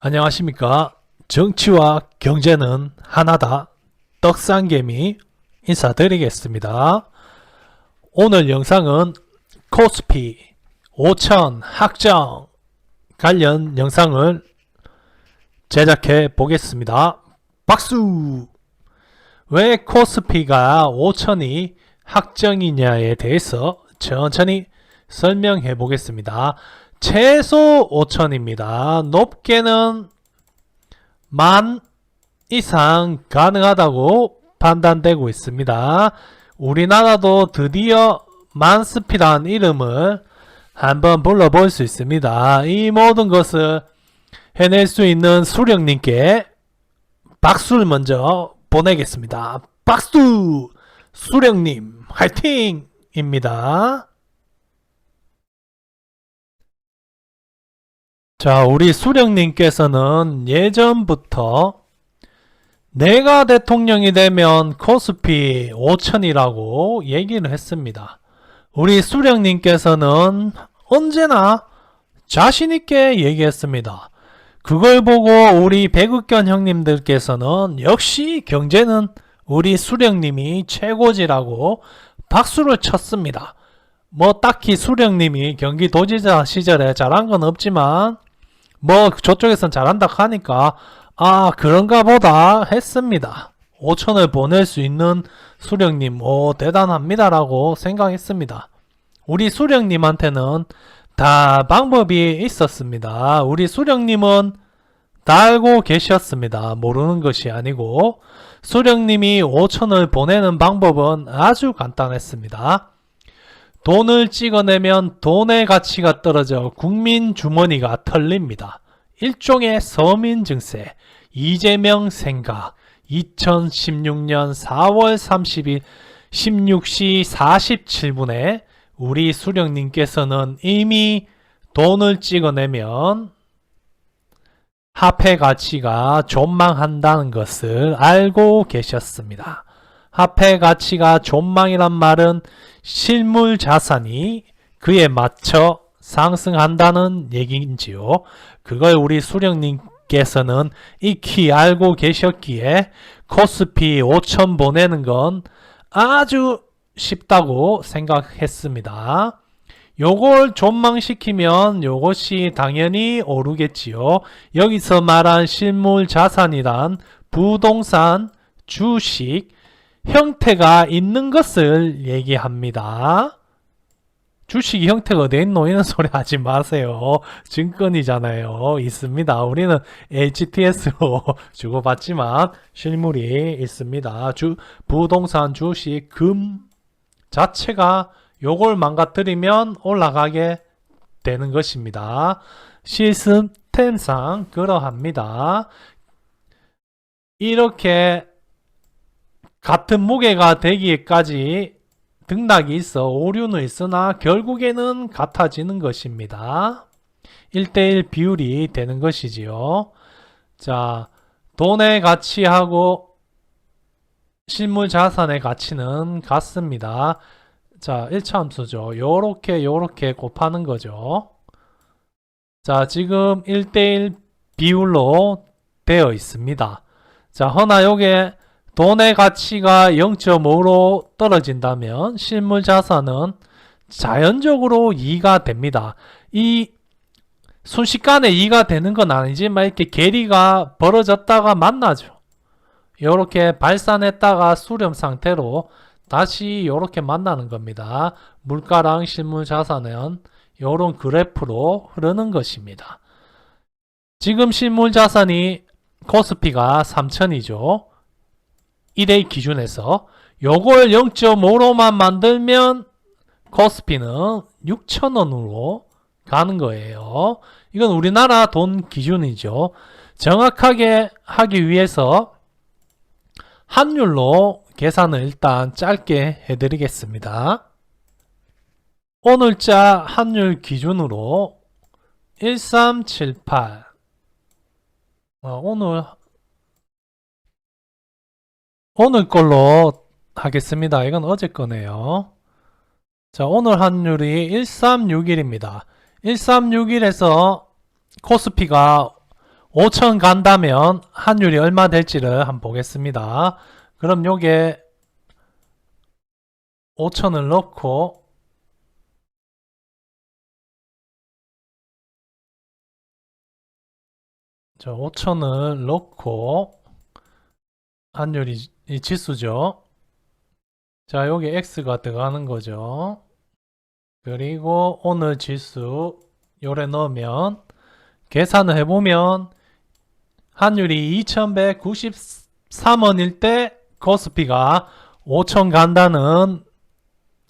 안녕하십니까. 정치와 경제는 하나다. 떡상개미 인사드리겠습니다. 오늘 영상은 코스피 5천 학정 관련 영상을 제작해 보겠습니다. 박수! 왜 코스피가 5천이 학정이냐에 대해서 천천히 설명해 보겠습니다. 최소 5천입니다. 높게는 10,000 이상 가능하다고 판단되고 있습니다. 우리나라도 드디어 만스피라는 이름을 한번 불러볼 수 있습니다. 이 모든 것을 해낼 수 있는 수령님께 박수를 먼저 보내겠습니다. 박수! 수령님 화이팅입니다. 자, 우리 수령님께서는 예전부터 내가 대통령이 되면 코스피 5천이라고 얘기를 했습니다. 우리 수령님께서는 언제나 자신있게 얘기했습니다. 그걸 보고 우리 백흑견 형님들께서는 역시 경제는 우리 수령님이 최고지라고 박수를 쳤습니다. 뭐 딱히 수령님이 경기도지사 시절에 잘한 건 없지만 뭐 저쪽에선 잘한다 하니까 아 그런가 보다 했습니다. 5천을 보낼 수 있는 수령님 대단합니다 라고 생각했습니다. 우리 수령님한테는 다 방법이 있었습니다. 우리 수령님은 다 알고 계셨습니다. 모르는 것이 아니고 수령님이 5천을 보내는 방법은 아주 간단했습니다. 돈을 찍어내면 돈의 가치가 떨어져 국민 주머니가 털립니다. 일종의 서민 증세, 이재명 생각, 2016년 4월 30일 16시 47분에 우리 수령님께서는 이미 돈을 찍어내면 화폐 가치가 존망한다는 것을 알고 계셨습니다. 화폐 가치가 존망이란 말은 실물 자산이 그에 맞춰 상승한다는 얘기인지요. 그걸 우리 수령님께서는 익히 알고 계셨기에 코스피 5천 보내는 건 아주 쉽다고 생각했습니다. 요걸 존망시키면 요것이 당연히 오르겠지요. 여기서 말한 실물 자산이란 부동산, 주식, 형태가 있는 것을 얘기합니다. 주식이 형태가 어디 있노? 이런 소리 하지 마세요. 증권이잖아요. 있습니다. 우리는 HTS로 주고받지만 실물이 있습니다. 부동산, 주식, 금 자체가 요걸 망가뜨리면 올라가게 되는 것입니다. 시스템상 그러합니다. 이렇게 같은 무게가 되기까지 등락이 있어 오류는 있으나 결국에는 같아지는 것입니다. 1대1 비율이 되는 것이지요. 자, 돈의 가치하고 실물 자산의 가치는 같습니다. 자, 1차 함수죠. 요렇게 곱하는 거죠. 자, 지금 1대1 비율로 되어 있습니다. 자, 허나 요게 돈의 가치가 0.5로 떨어진다면 실물 자산은 자연적으로 2가 됩니다. 이 순식간에 2가 되는 건 아니지만 이렇게 괴리가 벌어졌다가 만나죠. 이렇게 발산했다가 수렴 상태로 다시 이렇게 만나는 겁니다. 물가랑 실물 자산은 이런 그래프로 흐르는 것입니다. 지금 실물 자산이 코스피가 3천이죠. 1의 기준에서 요걸 0.5로만 만들면 코스피는 6,000원으로 가는 거예요. 이건 우리나라 돈 기준이죠. 정확하게 하기 위해서 환율로 계산을 일단 짧게 해드리겠습니다. 오늘자 환율 기준으로 1378 오늘 걸로 하겠습니다. 이건 어제 거네요. 자, 오늘 환율이 1361입니다. 1361에서 코스피가 5천 간다면 환율이 얼마 될지를 한번 보겠습니다. 그럼 요게 5천을 넣고 자, 5천을 넣고 환율이 이 지수죠. 자, 여기 X가 들어가는 거죠. 그리고 오늘 지수 요래 넣으면 계산을 해보면 환율이 2193원일 때 코스피가 5천 간다는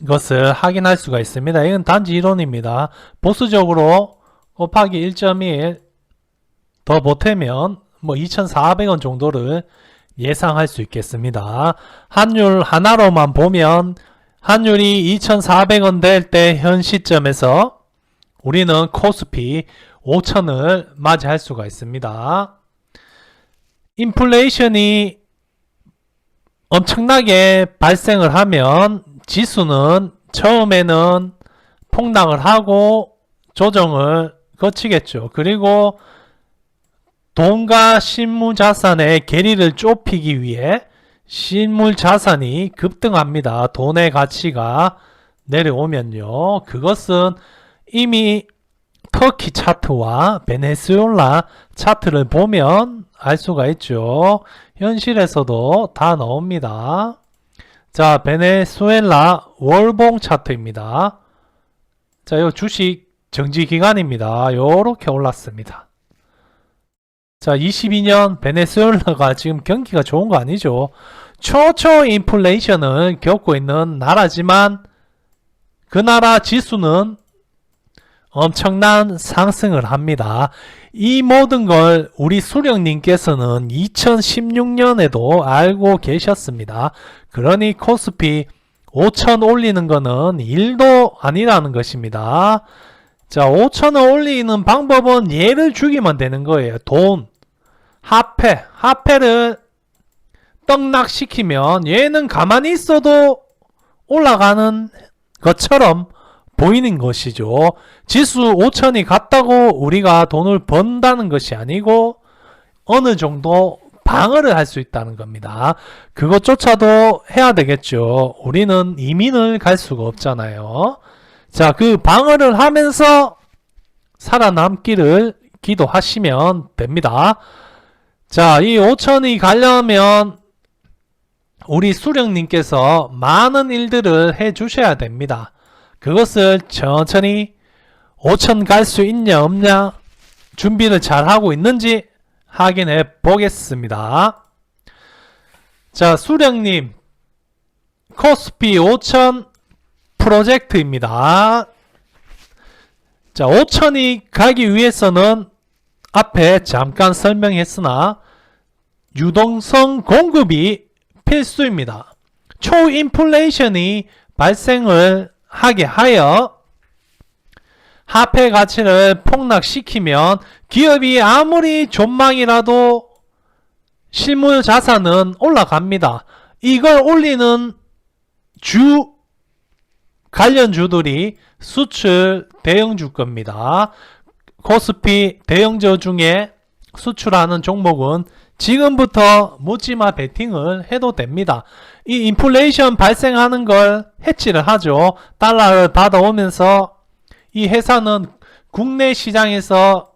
것을 확인할 수가 있습니다. 이건 단지 이론입니다. 보수적으로 곱하기 1.1 더 보태면 뭐 2,400원 정도를 예상할 수 있겠습니다. 환율 하나로만 보면 환율이 2,400원 될 때 현 시점에서 우리는 코스피 5천을 맞이할 수가 있습니다. 인플레이션이 엄청나게 발생을 하면 지수는 처음에는 폭락을 하고 조정을 거치겠죠. 그리고 돈과 실무자산의 괴리를 좁히기 위해 실물자산이 급등합니다. 돈의 가치가 내려오면요. 그것은 이미 터키 차트와 베네수엘라 차트를 보면 알 수가 있죠. 현실에서도 다 나옵니다. 자, 베네수엘라 월봉 차트입니다. 자, 이 주식 정지기간입니다. 요렇게 올랐습니다. 자, 22년 베네수엘라가 지금 경기가 좋은 거 아니죠. 초초 인플레이션을 겪고 있는 나라지만 그 나라 지수는 엄청난 상승을 합니다. 이 모든 걸 우리 수령님께서는 2016년에도 알고 계셨습니다. 그러니 코스피 5천 올리는 거는 일도 아니라는 것입니다. 자, 5천을 올리는 방법은 얘를 죽이면 되는 거예요. 돈, 화폐를 떡락시키면 얘는 가만히 있어도 올라가는 것처럼 보이는 것이죠. 지수 5천이 갔다고 우리가 돈을 번다는 것이 아니고 어느 정도 방어를 할 수 있다는 겁니다. 그것조차도 해야 되겠죠. 우리는 이민을 갈 수가 없잖아요. 자, 그 방어를 하면서 살아남기를 기도하시면 됩니다. 자, 이 5천이 가려면 우리 수령님께서 많은 일들을 해 주셔야 됩니다. 그것을 천천히 5천 갈 수 있냐 없냐 준비를 잘 하고 있는지 확인해 보겠습니다. 자, 수령님 코스피 5천 프로젝트입니다. 자, 5천이 가기 위해서는 앞에 잠깐 설명했으나 유동성 공급이 필수입니다. 초인플레이션이 발생을 하게 하여 화폐 가치를 폭락시키면 기업이 아무리 존망이라도 실물 자산은 올라갑니다. 이걸 올리는 관련주들이 수출 대형주 겁니다. 코스피 대형주 중에 수출하는 종목은 지금부터 묻지마 베팅을 해도 됩니다. 이 인플레이션 발생하는 걸 해치를 하죠. 달러를 받아오면서 이 회사는 국내 시장에서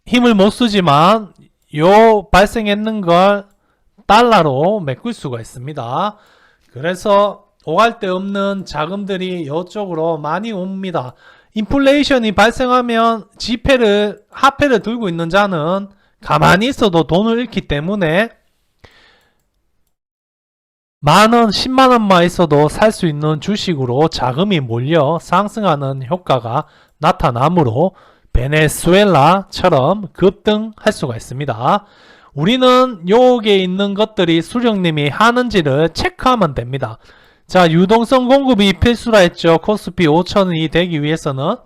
힘을 못 쓰지만 요 발생했는 걸 달러로 메꿀 수가 있습니다. 그래서 오갈 데 없는 자금들이 이쪽으로 많이 옵니다. 인플레이션이 발생하면 화폐를 들고 있는 자는 가만히 있어도 돈을 잃기 때문에 만원, 10만원만 있어도 살 수 있는 주식으로 자금이 몰려 상승하는 효과가 나타나므로 베네수엘라처럼 급등할 수가 있습니다. 우리는 여기에 있는 것들이 수령님이 하는지를 체크하면 됩니다. 자, 유동성 공급이 필수라 했죠. 코스피 5천이 되기 위해서는.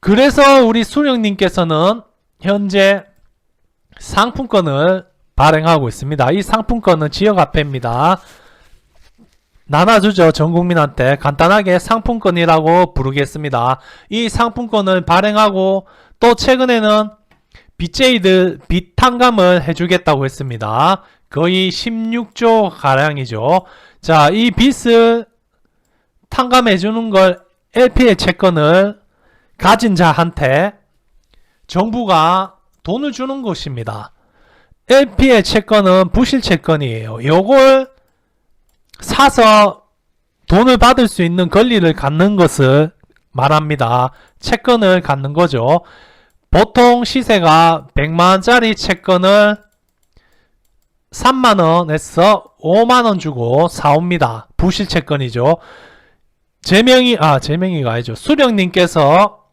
그래서 우리 수령님께서는 현재 상품권을 발행하고 있습니다. 이 상품권은 지역화폐입니다. 나눠주죠. 전 국민한테. 간단하게 상품권이라고 부르겠습니다. 이 상품권을 발행하고 또 최근에는 빚제이드 빚 탕감을 해주겠다고 했습니다. 거의 16조 가량이죠. 자, 이 빚을 탕감해주는 걸 LP의 채권을 가진 자한테 정부가 돈을 주는 것입니다. LP의 채권은 부실 채권이에요. 요걸 사서 돈을 받을 수 있는 권리를 갖는 것을 말합니다. 채권을 갖는 거죠. 보통 시세가 100만원짜리 채권을 3만원에서 5만원 주고 사옵니다. 부실 채권이죠. 제명이가 아니죠. 수령님께서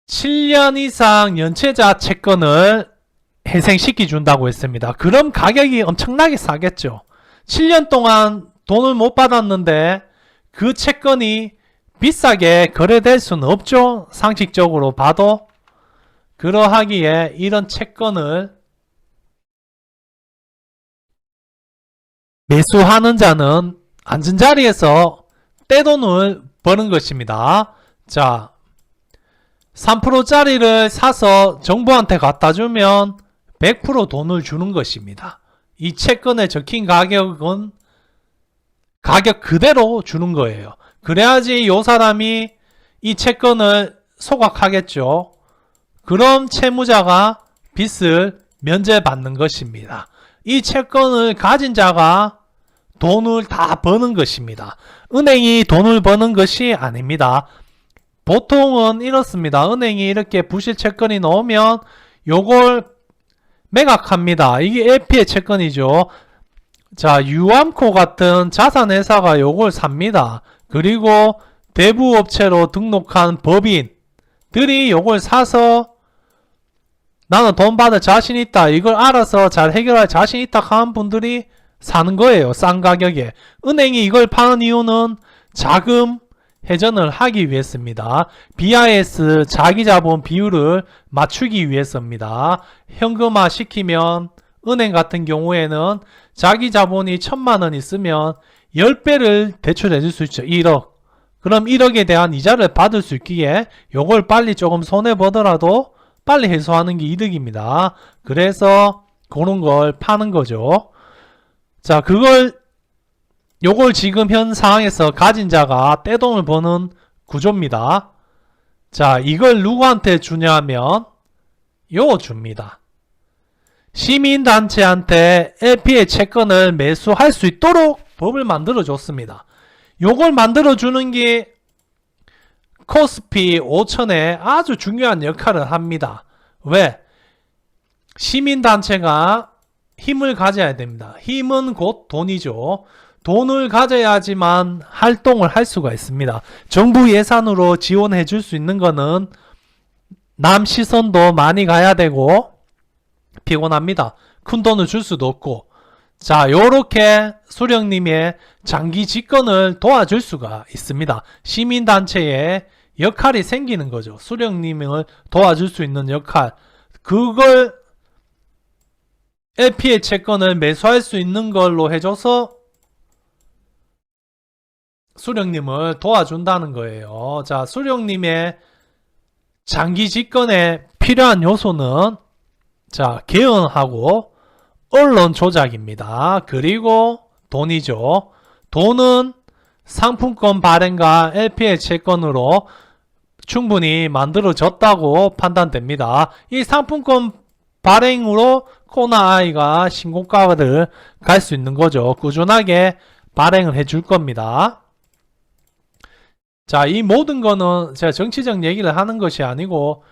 7년 이상 연체자 채권을 해생시키 준다고 했습니다. 그럼 가격이 엄청나게 싸겠죠. 7년 동안 돈을 못 받았는데 그 채권이 비싸게 거래될 수는 없죠. 상식적으로 봐도. 그러하기에 이런 채권을 매수하는 자는 앉은 자리에서 떼돈을 버는 것입니다. 자, 3%짜리를 사서 정부한테 갖다 주면 100% 돈을 주는 것입니다. 이 채권에 적힌 가격은 가격 그대로 주는 거예요. 그래야지 요 사람이 이 채권을 소각하겠죠. 그럼 채무자가 빚을 면제받는 것입니다. 이 채권을 가진 자가 돈을 다 버는 것입니다. 은행이 돈을 버는 것이 아닙니다. 보통은 이렇습니다. 은행이 이렇게 부실 채권이 나오면 요걸 매각합니다. 이게 LP의 채권이죠. 자, 유암코 같은 자산회사가 요걸 삽니다. 그리고 대부업체로 등록한 법인들이 요걸 사서 나는 돈 받을 자신 있다. 이걸 알아서 잘 해결할 자신 있다 하는 분들이 사는 거예요. 싼 가격에. 은행이 이걸 파는 이유는 자금 회전을 하기 위해서입니다. BIS 자기자본 비율을 맞추기 위해서입니다. 현금화 시키면 은행 같은 경우에는 자기자본이 1000만원 있으면 10배를 대출해 줄 수 있죠. 1억. 그럼 1억에 대한 이자를 받을 수 있기에 요걸 빨리 조금 손해보더라도 빨리 해소하는 게 이득입니다. 그래서 그런 걸 파는 거죠. 자, 요걸 지금 현 상황에서 가진 자가 떼돈을 버는 구조입니다. 자, 이걸 누구한테 주냐면 요거 줍니다. 시민단체한테 LP의 채권을 매수할 수 있도록 법을 만들어 줬습니다. 요걸 만들어 주는 게 코스피 5천에 아주 중요한 역할을 합니다. 왜? 시민단체가 힘을 가져야 됩니다. 힘은 곧 돈이죠. 돈을 가져야지만 활동을 할 수가 있습니다. 정부 예산으로 지원해 줄 수 있는 거는 남 시선도 많이 가야 되고 피곤합니다. 큰 돈을 줄 수도 없고. 자, 요렇게 수령님의 장기 집권을 도와줄 수가 있습니다. 시민단체의 역할이 생기는 거죠. 수령님을 도와줄 수 있는 역할. 그걸 LP의 채권을 매수할 수 있는 걸로 해줘서 수령님을 도와준다는 거예요. 자, 수령님의 장기 집권에 필요한 요소는 자, 개헌하고 언론 조작입니다. 그리고 돈이죠. 돈은 상품권 발행과 LP의 채권으로 충분히 만들어졌다고 판단됩니다. 이 상품권 발행으로 코나아이가 신고가를 갈 수 있는 거죠. 꾸준하게 발행을 해줄 겁니다. 자, 이 모든 거는 제가 정치적 얘기를 하는 것이 아니고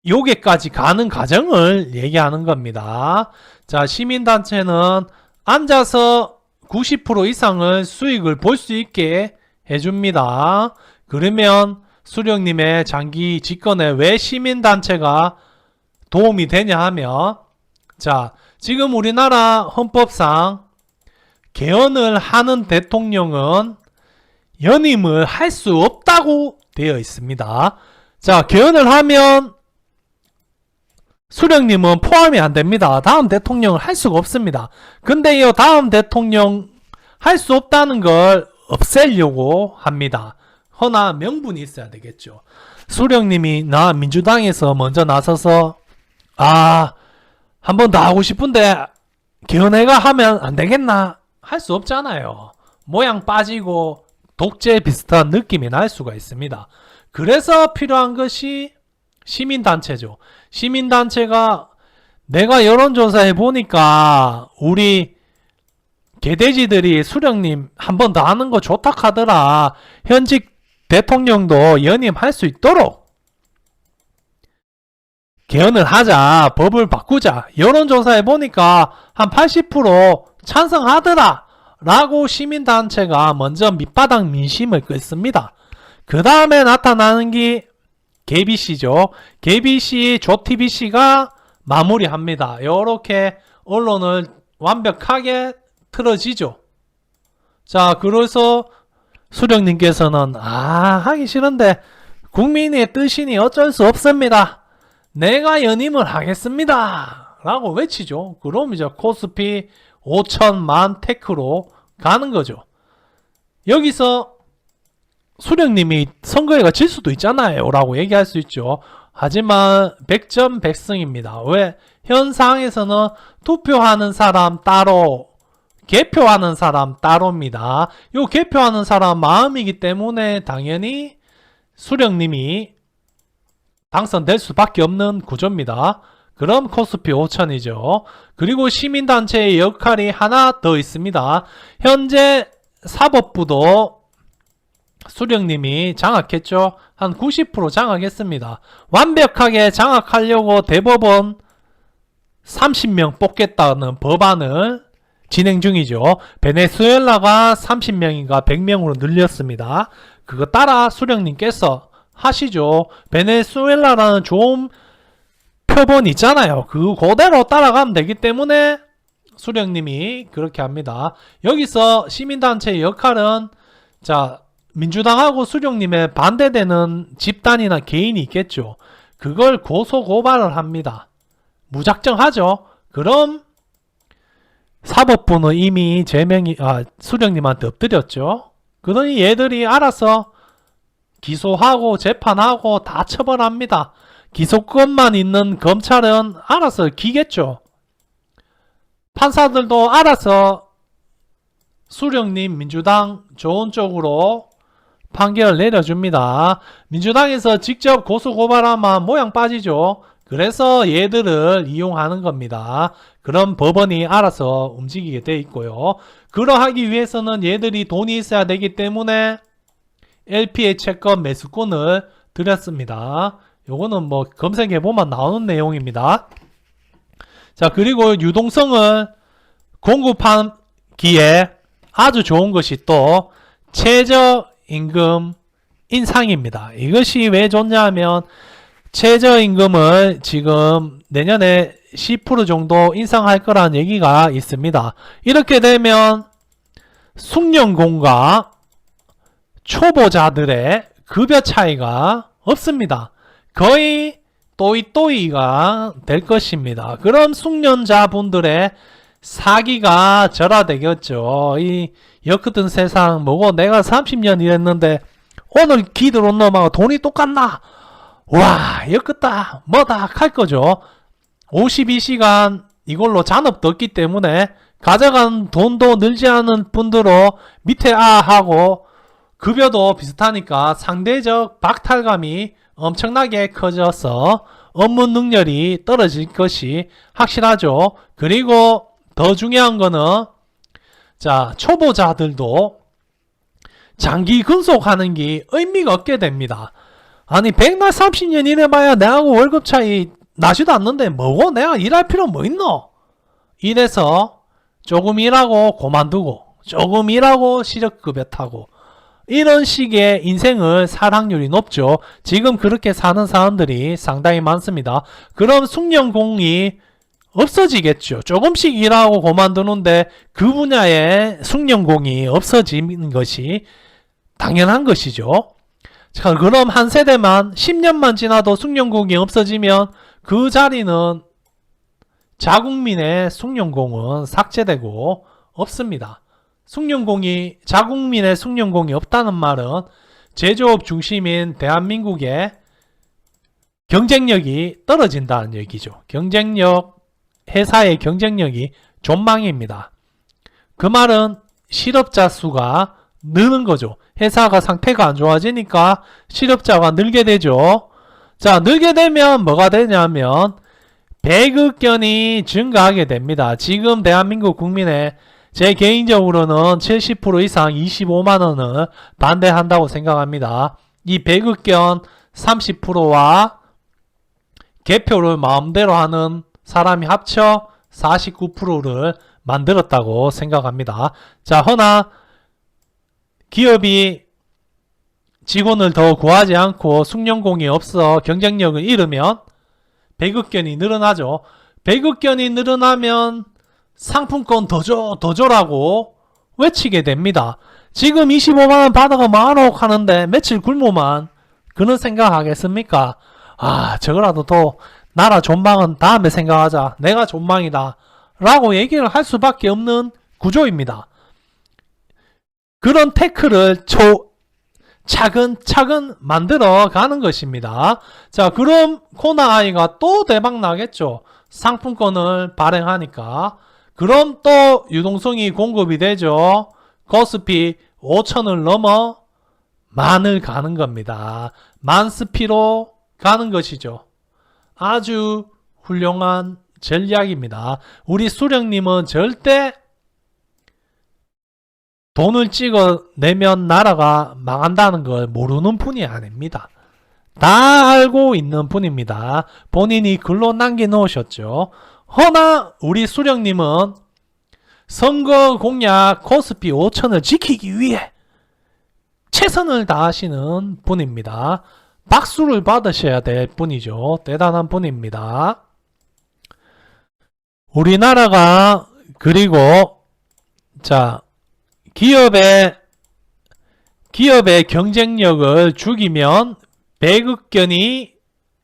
여기까지 가는 과정을 얘기하는 겁니다. 자, 시민단체는 앉아서 90% 이상을 수익을 볼 수 있게 해줍니다. 그러면 수령님의 장기 집권에 왜 시민단체가 도움이 되냐 하면 자, 지금 우리나라 헌법상 개헌을 하는 대통령은 연임을 할 수 없다고 되어 있습니다. 자, 개헌을 하면 수령님은 포함이 안 됩니다. 다음 대통령을 할 수가 없습니다. 근데 이 다음 대통령 할 수 없다는 걸 없애려고 합니다. 허나 명분이 있어야 되겠죠. 수령님이 나 민주당에서 먼저 나서서 한 번 더 하고 싶은데 견해가 하면 안 되겠나 할 수 없잖아요. 모양 빠지고 독재 비슷한 느낌이 날 수가 있습니다. 그래서 필요한 것이 시민단체죠. 시민단체가 내가 여론조사해 보니까 우리 개돼지들이 수령님 한 번 더 하는 거 좋다 하더라. 현직 대통령도 연임할 수 있도록 개헌을 하자. 법을 바꾸자. 여론조사해 보니까 한 80% 찬성하더라. 라고 시민단체가 먼저 밑바닥 민심을 끌습니다. 그 다음에 나타나는 게 KBC죠. KBC, 조TBC가 마무리합니다. 이렇게 언론을 완벽하게 틀어지죠. 자, 그래서 수령님께서는 하기 싫은데 국민의 뜻이니 어쩔 수 없습니다. 내가 연임을 하겠습니다. 라고 외치죠. 그럼 이제 코스피 5천만 테크로 가는 거죠. 여기서 수령님이 선거에가 질 수도 있잖아요. 라고 얘기할 수 있죠. 하지만 100점 100승입니다. 왜? 현 상황에서는 투표하는 사람 따로, 개표하는 사람 따로입니다. 요 개표하는 사람 마음이기 때문에 당연히 수령님이 당선될 수밖에 없는 구조입니다. 그럼 코스피 5천이죠. 그리고 시민단체의 역할이 하나 더 있습니다. 현재 사법부도 수령님이 장악했죠. 한 90% 장악했습니다. 완벽하게 장악하려고 대법원 30명 뽑겠다는 법안을 진행 중이죠. 베네수엘라가 30명인가 100명으로 늘렸습니다. 그거 따라 수령님께서 하시죠. 베네수엘라라는 좋은 표본 있잖아요. 그대로 따라가면 되기 때문에 수령님이 그렇게 합니다. 여기서 시민단체의 역할은 민주당하고 수령님의 반대되는 집단이나 개인이 있겠죠. 그걸 고소고발을 합니다. 무작정 하죠. 그럼 사법부는 이미 수령님한테 엎드렸죠. 그러니 얘들이 알아서 기소하고 재판하고 다 처벌합니다. 기소권만 있는 검찰은 알아서 기겠죠. 판사들도 알아서 수령님 민주당 좋은 쪽으로 판결을 내려줍니다. 민주당에서 직접 고소고발하면 모양 빠지죠. 그래서 얘들을 이용하는 겁니다. 그럼 법원이 알아서 움직이게 돼 있고요. 그러하기 위해서는 얘들이 돈이 있어야 되기 때문에 LP의 채권 매수권을 드렸습니다. 요거는 뭐 검색해보면 나오는 내용입니다. 자, 그리고 유동성을 공급하기에 아주 좋은 것이 또 최저임금 인상입니다. 이것이 왜 좋냐 하면 최저임금을 지금 내년에 10% 정도 인상할 거라는 얘기가 있습니다. 이렇게 되면 숙련공과 초보자들의 급여 차이가 없습니다. 거의 또이또이가 될 것입니다. 그럼 숙련자분들의 사기가 절하되겠죠. 이 엮었던 세상 뭐고 내가 30년 일했는데 오늘 기 들어온 놈하고 돈이 똑같나? 와, 엮었다 뭐다 할 거죠. 52시간 이걸로 잔업도 없기 때문에 가져간 돈도 늘지 않은 분들로 밑에 하고 급여도 비슷하니까 상대적 박탈감이 엄청나게 커져서 업무 능률이 떨어질 것이 확실하죠. 그리고 더 중요한 거는 초보자들도 장기 근속하는 게 의미가 없게 됩니다. 아니 백날 30년 일해봐야 내하고 월급 차이 나지도 않는데 뭐고 내가 일할 필요 뭐 있노? 이래서 조금 일하고 그만두고 조금 일하고 시력급여 타고 이런 식의 인생을 살 확률이 높죠. 지금 그렇게 사는 사람들이 상당히 많습니다. 그럼 숙련공이 없어지겠죠. 조금씩 일하고 그만두는데 그 분야의 숙련공이 없어지는 것이 당연한 것이죠. 자, 그럼 한 세대만 10년만 지나도 숙련공이 없어지면 그 자리는 자국민의 숙련공은 삭제되고 없습니다. 자국민의 숙련공이 없다는 말은 제조업 중심인 대한민국의 경쟁력이 떨어진다는 얘기죠. 회사의 경쟁력이 존망입니다. 그 말은 실업자 수가 느는 거죠. 회사가 상태가 안 좋아지니까 실업자가 늘게 되죠. 자, 늘게 되면 뭐가 되냐면 배급견이 증가하게 됩니다. 지금 대한민국 국민의 제 개인적으로는 70% 이상 25만원을 반대한다고 생각합니다. 이 배급견 30%와 개표를 마음대로 하는 사람이 합쳐 49%를 만들었다고 생각합니다. 자, 허나 기업이 직원을 더 구하지 않고 숙련공이 없어 경쟁력을 잃으면 배급견이 늘어나죠. 배급견이 늘어나면 상품권 더 줘라고 외치게 됩니다. 지금 25만원 받아가 만원 하는데 며칠 굶으면 그런 생각하겠습니까? 아, 저거라도 또 나라 존망은 다음에 생각하자. 내가 존망이다 라고 얘기를 할 수밖에 없는 구조입니다. 그런 태클을 차근차근 만들어 가는 것입니다. 자, 그럼 코나아이가 또 대박 나겠죠. 상품권을 발행하니까. 그럼 또 유동성이 공급이 되죠. 코스피 5천을 넘어 만을 가는 겁니다. 만스피로 가는 것이죠. 아주 훌륭한 전략입니다. 우리 수령님은 절대 돈을 찍어내면 나라가 망한다는 걸 모르는 분이 아닙니다. 다 알고 있는 분입니다. 본인이 글로 남겨놓으셨죠. 허나 우리 수령님은 선거 공약 코스피 5천을 지키기 위해 최선을 다하시는 분입니다. 박수를 받으셔야 될 분이죠. 대단한 분입니다. 우리나라가 그리고 자 기업의 경쟁력을 죽이면 배급견이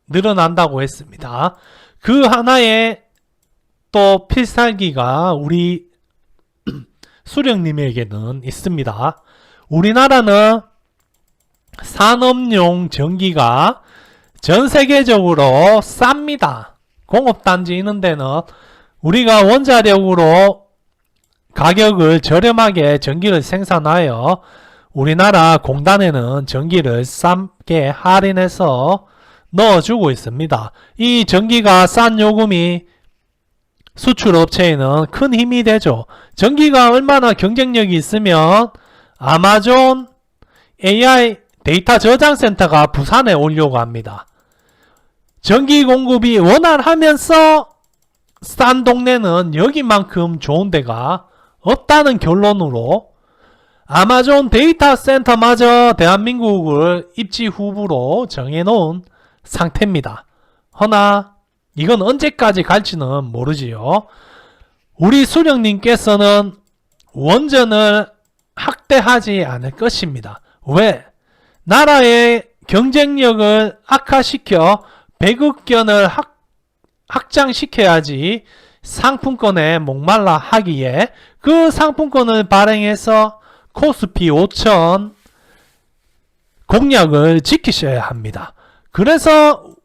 늘어난다고 했습니다. 그 하나의 또 필살기가 우리 수령님에게는 있습니다. 우리나라는 산업용 전기가 전 세계적으로 쌉니다. 공업단지 있는 데는 우리가 원자력으로 가격을 저렴하게 전기를 생산하여 우리나라 공단에는 전기를 싸게 할인해서 넣어주고 있습니다. 이 전기가 싼 요금이 수출업체에는 큰 힘이 되죠. 전기가 얼마나 경쟁력이 있으면 아마존 AI 데이터 저장센터가 부산에 오려고 합니다. 전기 공급이 원활하면서 싼 동네는 여기만큼 좋은 데가 없다는 결론으로 아마존 데이터 센터마저 대한민국을 입지 후보로 정해놓은 상태입니다. 허나 이건 언제까지 갈지는 모르지요. 우리 수령님께서는 원전을 학대하지 않을 것입니다. 왜? 나라의 경쟁력을 악화시켜 배급견을 확장시켜야지 상품권에 목말라 하기에 그 상품권을 발행해서 코스피 5천 공약을 지키셔야 합니다. 그래서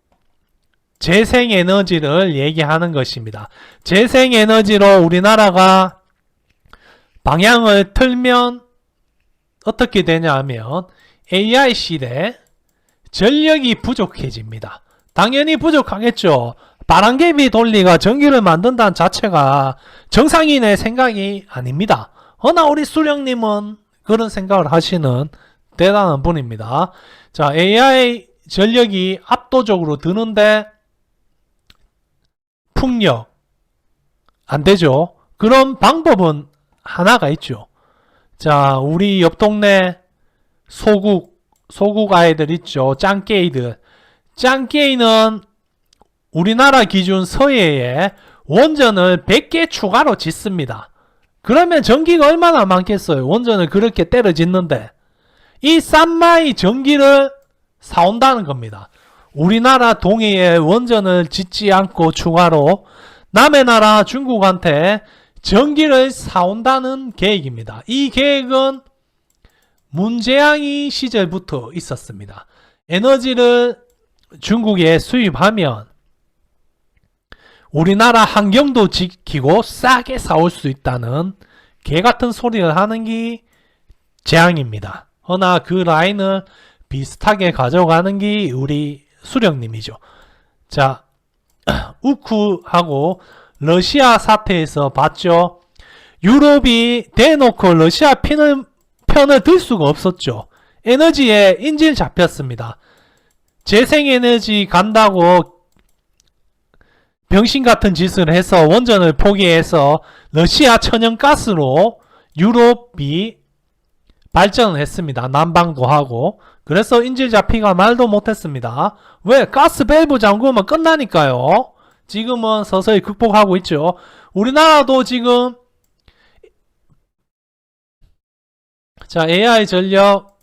재생에너지를 얘기하는 것입니다. 재생에너지로 우리나라가 방향을 틀면 어떻게 되냐 하면 AI 시대 전력이 부족해집니다. 당연히 부족하겠죠. 바람개비 돌리가 전기를 만든다는 자체가 정상인의 생각이 아닙니다. 허나 우리 수령님은 그런 생각을 하시는 대단한 분입니다. 자, AI 전력이 압도적으로 드는데 풍력 안 되죠. 그런 방법은 하나가 있죠. 자, 우리 옆 동네 소국 아이들 있죠. 짱깨이들. 짱깨이는 우리나라 기준 서해에 원전을 100개 추가로 짓습니다. 그러면 전기가 얼마나 많겠어요. 원전을 그렇게 때려 짓는데 이 싼마이 전기를 사온다는 겁니다. 우리나라 동해에 원전을 짓지 않고 추가로 남의 나라 중국한테 전기를 사온다는 계획입니다. 이 계획은 문재양이 시절부터 있었습니다. 에너지를 중국에 수입하면 우리나라 환경도 지키고 싸게 사올 수 있다는 개같은 소리를 하는 게 재앙입니다. 허나 그 라인을 비슷하게 가져가는 게 우리 수령님이죠. 자, 우크하고 러시아 사태에서 봤죠. 유럽이 대놓고 러시아 편을 들 수가 없었죠. 에너지에 인질 잡혔습니다. 재생에너지 간다고 병신 같은 짓을 해서 원전을 포기해서 러시아 천연가스로 유럽이 발전을 했습니다. 난방도 하고. 그래서 인질 잡히가 말도 못했습니다. 왜? 가스 밸브 잠그면 끝나니까요. 지금은 서서히 극복하고 있죠. 우리나라도 지금 자, AI 전력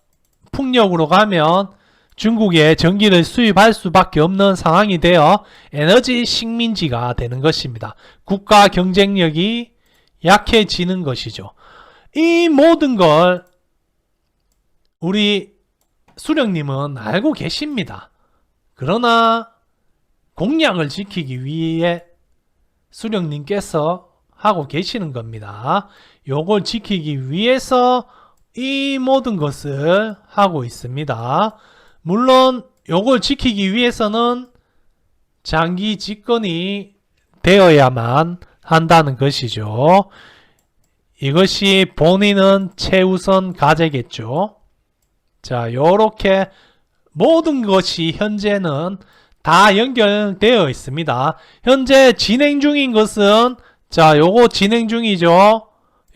풍력으로 가면 중국에 전기를 수입할 수밖에 없는 상황이 되어 에너지 식민지가 되는 것입니다. 국가 경쟁력이 약해지는 것이죠. 이 모든 걸 우리 수령님은 알고 계십니다. 그러나 공약을 지키기 위해 수령님께서 하고 계시는 겁니다. 요걸 지키기 위해서 이 모든 것을 하고 있습니다. 물론 요걸 지키기 위해서는 장기 집권이 되어야만 한다는 것이죠. 이것이 본인은 최우선 과제겠죠. 자, 요렇게 모든 것이 현재는 다 연결되어 있습니다. 현재 진행 중인 것은 자, 요거 진행 중이죠.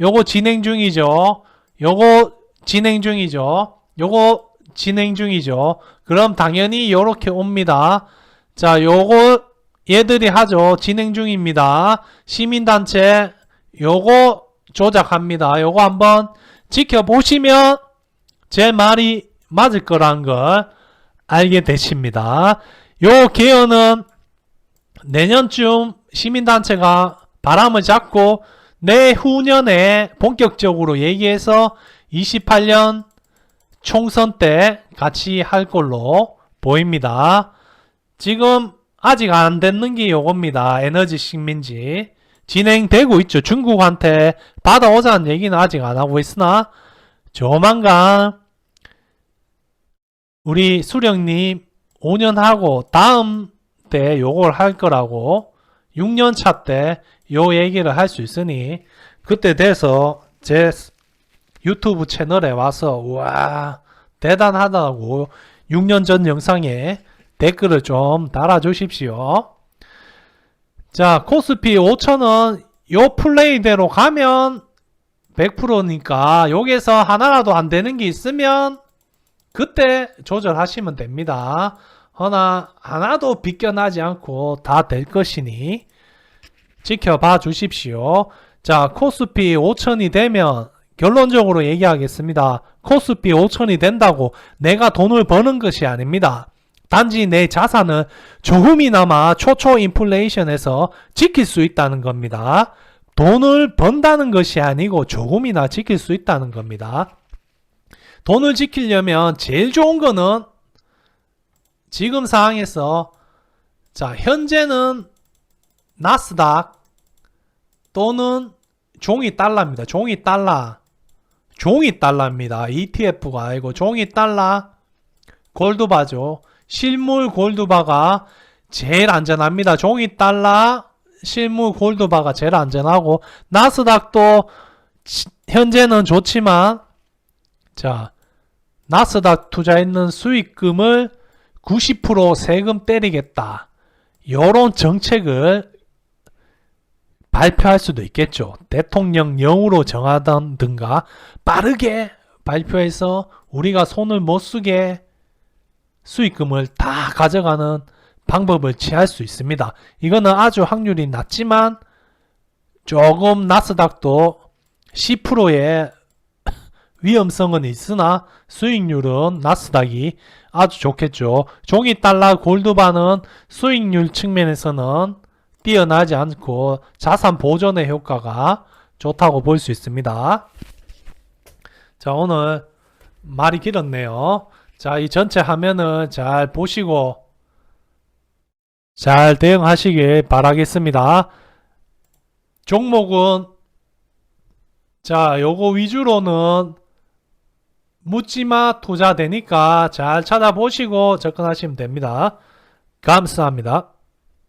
요거 진행 중이죠. 요거 진행 중이죠. 요거 진행 중이죠. 그럼 당연히 요렇게 옵니다. 자, 요거 얘들이 하죠. 진행 중입니다. 시민단체 요거 조작합니다. 요거 한번 지켜보시면 제 말이 맞을 거란 걸 알게 되십니다. 요 개헌은 내년쯤 시민단체가 바람을 잡고 내후년에 본격적으로 얘기해서 28년 총선 때 같이 할 걸로 보입니다. 지금 아직 안 됐는 게 요겁니다. 에너지 식민지 진행되고 있죠. 중국한테 받아오자는 얘기는 아직 안 하고 있으나 조만간 우리 수령님 5년 하고 다음 때 요걸 할 거라고 6년 차 때 요 얘기를 할 수 있으니 그때 돼서 제 유튜브 채널에 와서 우와 대단하다고 6년 전 영상에 댓글을 좀 달아주십시오. 자, 코스피 5,000원 요 플레이대로 가면 100%니까 여기서 하나라도 안 되는 게 있으면 그때 조절하시면 됩니다. 허나 하나도 비껴나지 않고 다 될 것이니 지켜봐 주십시오. 자, 코스피 5,000이 되면 결론적으로 얘기하겠습니다. 코스피 5,000이 된다고 내가 돈을 버는 것이 아닙니다. 단지 내 자산을 조금이나마 초초 인플레이션에서 지킬 수 있다는 겁니다. 돈을 번다는 것이 아니고 조금이나 지킬 수 있다는 겁니다. 돈을 지키려면 제일 좋은 거는 지금 상황에서 자, 현재는 나스닥 또는 종이 달러입니다. 종이 달러입니다. ETF가 아니고 종이 달러 골드바죠. 실물 골드바가 제일 안전합니다. 종이 달러 실물 골드바가 제일 안전하고 나스닥도 현재는 좋지만 자, 나스닥 투자했는 수익금을 90% 세금 때리겠다. 요런 정책을 발표할 수도 있겠죠. 대통령령으로 정하던가 빠르게 발표해서 우리가 손을 못 쓰게 수익금을 다 가져가는 방법을 취할 수 있습니다. 이거는 아주 확률이 낮지만 조금 나스닥도 10%의 위험성은 있으나 수익률은 나스닥이 아주 좋겠죠. 종이달러 골드바는 수익률 측면에서는 뛰어나지 않고 자산 보존의 효과가 좋다고 볼 수 있습니다. 자, 오늘 말이 길었네요. 자, 이 전체 화면은 잘 보시고 잘 대응하시길 바라겠습니다. 종목은 자, 요거 위주로는 묻지마 투자 되니까 잘 찾아보시고 접근하시면 됩니다. 감사합니다.